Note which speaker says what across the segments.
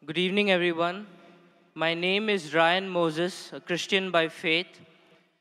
Speaker 1: Good evening, everyone. My name is Ryan Moses, a Christian by faith,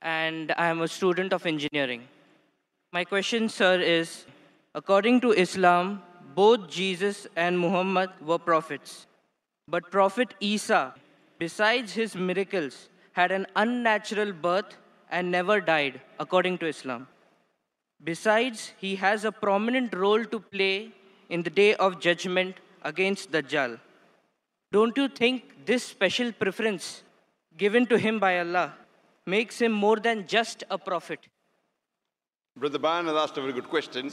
Speaker 1: and I am a student of engineering. My question, sir, is according to Islam, both Jesus and Muhammad were prophets. But Prophet Isa, besides his miracles, had an unnatural birth and never died, according to Islam. Besides, he has a prominent role to play in the day of judgment against Dajjal. Don't you think this special preference given to him by Allah makes him more than just a prophet?
Speaker 2: Brother Bayan has asked a very good question.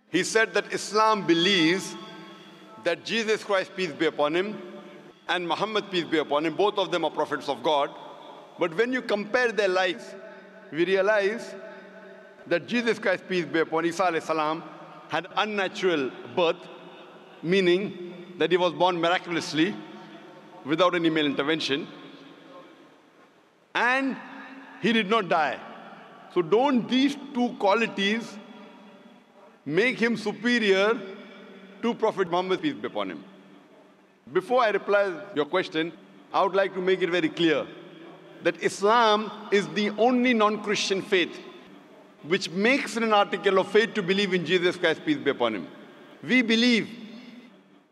Speaker 2: He said that Islam believes that Jesus Christ, peace be upon him, and Muhammad, peace be upon him, both of them are prophets of God. But when you compare their lives, we realize that Jesus Christ, peace be upon Isa alayhi salam, had unnatural birth, meaning that he was born miraculously without any male intervention, and he did not die. So don't these two qualities make him superior to Prophet Muhammad, peace be upon him? Before I reply your question, I would like to make it very clear that Islam is the only non-Christian faith which makes it an article of faith to believe in Jesus Christ, peace be upon him. We believe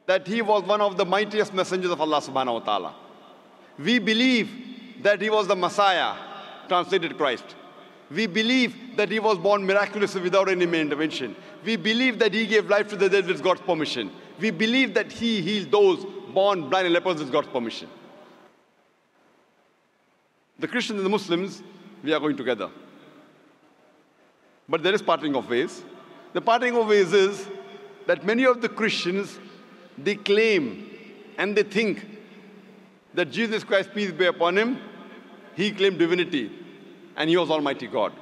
Speaker 2: that he was one of the mightiest messengers of Allah subhanahu wa ta'ala. We believe that he was the Messiah, translated Christ. We believe that he was born miraculously without any male intervention. We believe that he gave life to the dead with God's permission. We believe that he healed those born blind and lepers with God's permission. The Christians and the Muslims, we are going together. But there is parting of ways. The parting of ways is that many of the Christians, they claim and they think that Jesus Christ, peace be upon him, he claimed divinity and he was Almighty God.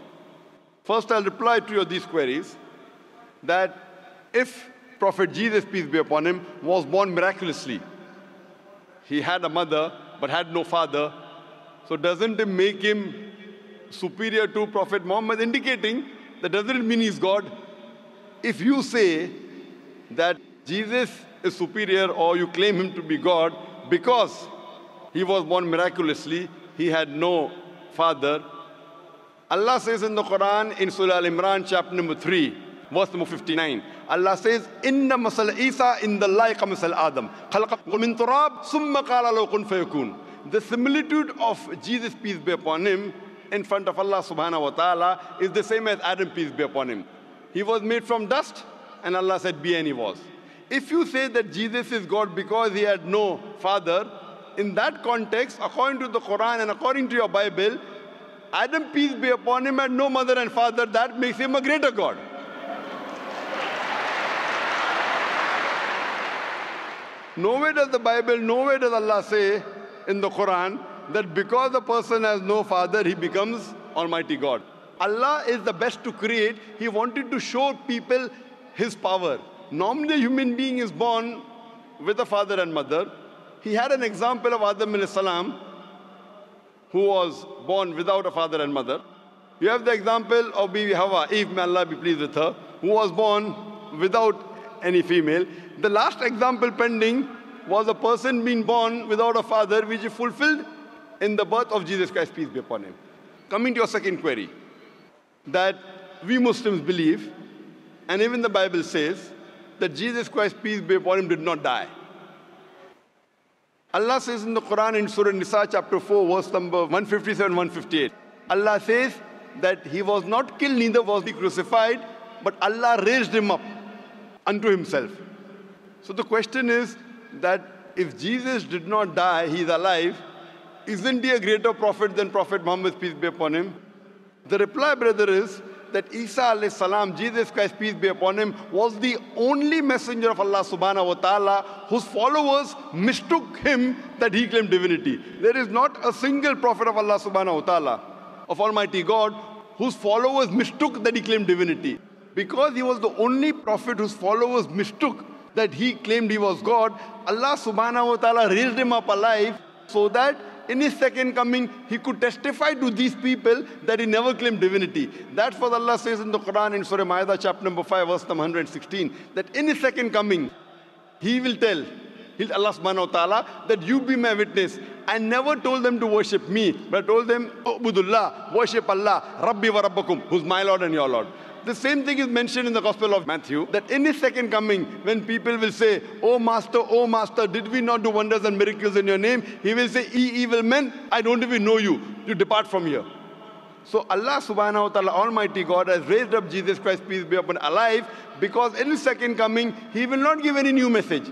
Speaker 2: First, I'll reply to these queries that if Prophet Jesus, peace be upon him, was born miraculously, he had a mother but had no father, so doesn't it make him superior to Prophet Muhammad, indicating that doesn't mean he's God? If you say that Jesus is superior or you claim him to be God because he was born miraculously, he had no father. Allah says in the Quran in Surah Al-Imran chapter number 3, verse number 59, Allah says, Inna masal Isa in the like masal Adam. Khalaqahu min turab, summa qala lahu kun fayakun. The similitude of Jesus, peace be upon him, in front of Allah subhanahu wa ta'ala is the same as Adam, peace be upon him. He was made from dust and Allah said, be, and he was. If you say that Jesus is God because he had no father, in that context, according to the Quran and according to your Bible, Adam, peace be upon him, had no mother and father. That makes him a greater God. Nowhere does the Bible, nowhere does Allah say in the Quran that because a person has no father, he becomes Almighty God. Allah is the best to create. He wanted to show people his power. Normally, a human being is born with a father and mother. He had an example of Adam alayhi salam, who was born without a father and mother. You have the example of Bibi Hawa, Eve, may Allah be pleased with her, who was born without any female. The last example pending was a person being born without a father, which is fulfilled in the birth of Jesus Christ, peace be upon him. Coming to your second query, that we Muslims believe, and even the Bible says, that Jesus Christ, peace be upon him, did not die. Allah says in the Quran in Surah Nisa chapter 4, verse number 157, 158, Allah says that he was not killed, neither was he crucified, but Allah raised him up unto himself. So the question is that if Jesus did not die, he is alive, isn't he a greater prophet than Prophet Muhammad, peace be upon him? The reply, brother, is that Isa alayhi salam, Jesus Christ, peace be upon him, was the only messenger of Allah subhanahu wa ta'ala whose followers mistook him that he claimed divinity. There is not a single prophet of Allah subhanahu wa ta'ala, of Almighty God, whose followers mistook that he claimed divinity. Because he was the only prophet whose followers mistook that he claimed he was God, Allah subhanahu wa ta'ala raised him up alive so that in his second coming, he could testify to these people that he never claimed divinity. That's what Allah says in the Quran in Surah Ma'idah chapter number 5, verse number 116, that in his second coming, he will tell Allah subhanahu wa ta'ala, that you be my witness. I never told them to worship me, but I told them, Ubudullah, worship Allah, Rabbi wa Rabbakum, who's my Lord and your Lord. The same thing is mentioned in the Gospel of Matthew, that in his second coming, when people will say, oh Master, did we not do wonders and miracles in your name? He will say, ye evil men, I don't even know you. You depart from here. So Allah subhanahu wa ta'ala, Almighty God, has raised up Jesus Christ, peace be upon him, alive, because in his second coming, he will not give any new message.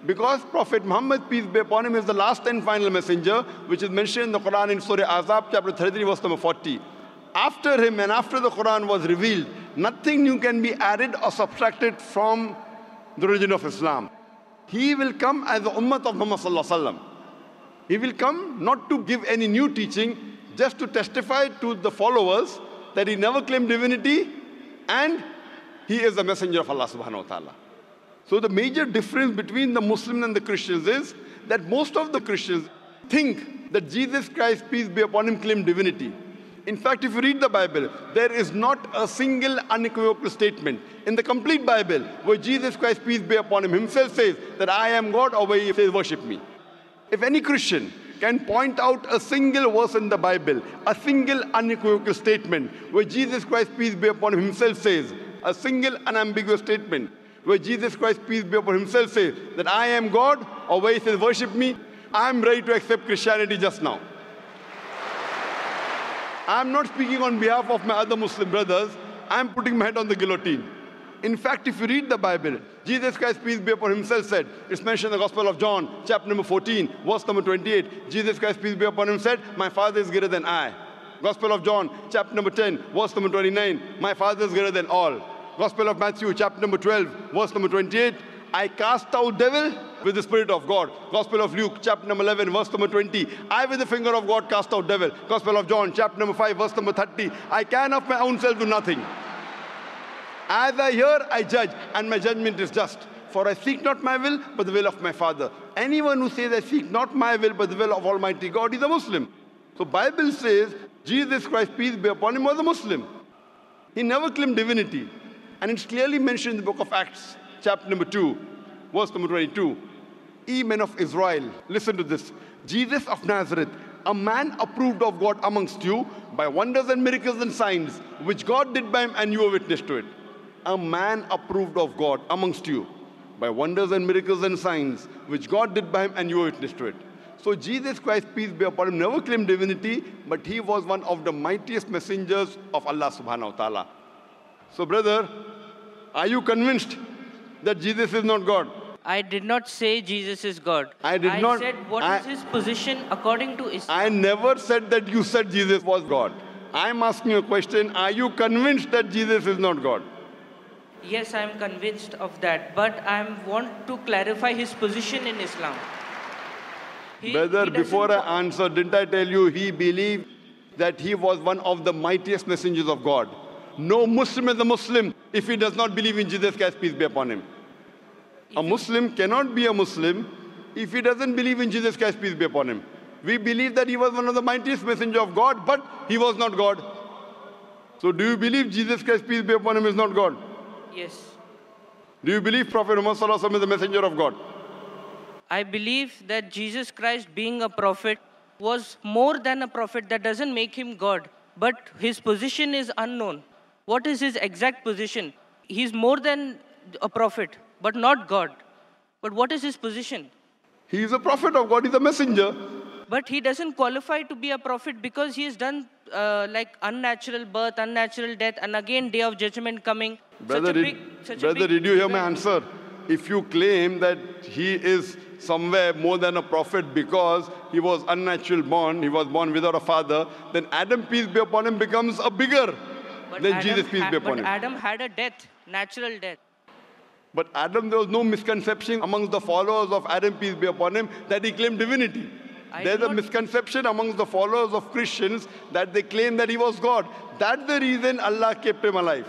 Speaker 2: Because Prophet Muhammad, peace be upon him, is the last and final messenger, which is mentioned in the Quran in Surah Azab, chapter 33, verse number 40. After him and after the Quran was revealed, nothing new can be added or subtracted from the religion of Islam. He will come as the ummah of Muhammad sallallahu alaihi wasallam. He will come not to give any new teaching, just to testify to the followers that he never claimed divinity and he is a messenger of Allah subhanahu wa ta'ala. So the major difference between the Muslims and the Christians is that most of the Christians think that Jesus Christ, peace be upon him, claimed divinity. In fact, if you read the Bible, there is not a single unequivocal statement in the complete Bible where Jesus Christ, peace be upon him, himself says that I am God, or where he says worship me. If any Christian can point out a single verse in the Bible, a single unequivocal statement where Jesus Christ, peace be upon him, himself says, a single unambiguous statement where Jesus Christ, peace be upon him, himself says that I am God, or where he says worship me, I am ready to accept Christianity just now. I am not speaking on behalf of my other Muslim brothers. I am putting my head on the guillotine. In fact, if you read the Bible, Jesus Christ, peace be upon him, himself said, it's mentioned in the Gospel of John, chapter number 14, verse number 28. Jesus Christ, peace be upon him, said, my Father is greater than I. Gospel of John, chapter number 10, verse number 29, my Father is greater than all. Gospel of Matthew, chapter number 12, verse number 28, I cast out devil with the Spirit of God. Gospel of Luke, chapter number 11, verse number 20, I with the finger of God cast out devil. Gospel of John, chapter number 5, verse number 30, I can of my own self do nothing. As I hear, I judge, and my judgment is just. For I seek not my will, but the will of my Father. Anyone who says, I seek not my will, but the will of Almighty God, is a Muslim. So Bible says, Jesus Christ, peace be upon him, was a Muslim. He never claimed divinity. And it's clearly mentioned in the book of Acts, chapter number 2, verse number 22. Ye men of Israel, listen to this. Jesus of Nazareth, a man approved of God amongst you by wonders and miracles and signs, which God did by him, and you are witness to it. A man approved of God amongst you by wonders and miracles and signs, which God did by him, and you are witness to it. So Jesus Christ, peace be upon him, never claimed divinity, but he was one of the mightiest messengers of Allah subhanahu wa ta'ala. So brother, are you convinced that Jesus is not God?
Speaker 1: I did not say Jesus is God.
Speaker 2: I
Speaker 1: said what is his position according to Islam.
Speaker 2: I never said that you said Jesus was God. I'm asking you a question. Are you convinced that Jesus is not God?
Speaker 1: Yes, I am convinced of that, but I want to clarify his position in Islam.
Speaker 2: Brother, before I answer, didn't I tell you he believed that he was one of the mightiest messengers of God? No Muslim is a Muslim if he does not believe in Jesus Christ, peace be upon him. A Muslim cannot be a Muslim if he doesn't believe in Jesus Christ, peace be upon him. We believe that he was one of the mightiest messengers of God, but he was not God. So do you believe Jesus Christ, peace be upon him, is not God?
Speaker 1: Yes.
Speaker 2: Do you believe Prophet Muhammad sallallahu alaihi wasallam is the messenger of God?
Speaker 1: I believe that Jesus Christ, being a prophet, was more than a prophet. That doesn't make him God, but his position is unknown. What is his exact position? He's more than a prophet, but not God. But what is his position?
Speaker 2: He is a prophet of God, he's a messenger.
Speaker 1: But he doesn't qualify to be a prophet because he has done like unnatural birth, unnatural death, and again day of judgment coming.
Speaker 2: Brother, did you hear my answer? If you claim that he is somewhere more than a prophet because he was unnatural born, he was born without a father, then Adam, peace be upon him, becomes a bigger than Jesus, peace be upon him.
Speaker 1: But Adam had a death, natural death.
Speaker 2: But Adam, there was no misconception amongst the followers of Adam, peace be upon him, that he claimed divinity. There's a misconception amongst the followers of Christians that they claim that he was God. That's the reason Allah kept him alive.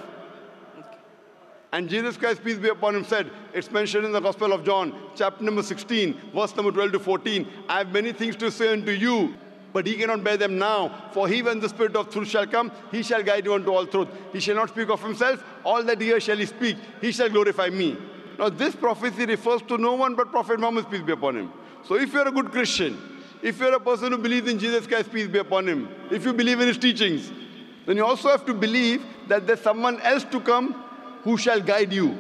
Speaker 2: And Jesus Christ, peace be upon him, said, it's mentioned in the Gospel of John, chapter number 16, verse number 12 to 14, I have many things to say unto you, but he cannot bear them now. For he, when the Spirit of truth shall come, he shall guide you unto all truth. He shall not speak of himself, all that he hears shall he speak. He shall glorify me. Now this prophecy refers to no one but Prophet Muhammad, peace be upon him. So if you're a good Christian, if you're a person who believes in Jesus Christ, peace be upon him, if you believe in his teachings, then you also have to believe that there's someone else to come who shall guide you.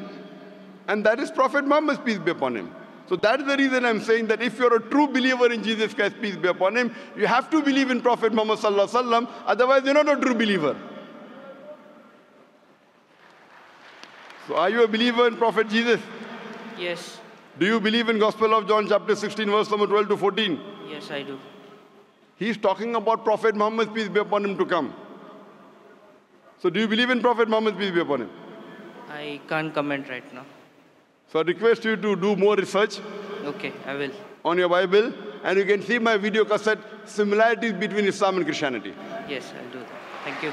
Speaker 2: And that is Prophet Muhammad, peace be upon him. So that is the reason I'm saying that if you're a true believer in Jesus Christ, peace be upon him, you have to believe in Prophet Muhammad sallallahu alaihi wasallam, otherwise you're not a true believer. So are you a believer in Prophet Jesus?
Speaker 1: Yes.
Speaker 2: Do you believe in Gospel of John chapter 16 verse number 12 to 14?
Speaker 1: Yes, I do.
Speaker 2: He's talking about Prophet Muhammad, peace be upon him, to come. So do you believe in Prophet Muhammad, peace be upon him?
Speaker 1: I can't comment right now.
Speaker 2: So I request you to do more research
Speaker 1: Okay, I will.
Speaker 2: on your Bible, and you can see my video cassette, similarities between Islam and Christianity.
Speaker 1: Yes, I'll do that. Thank you.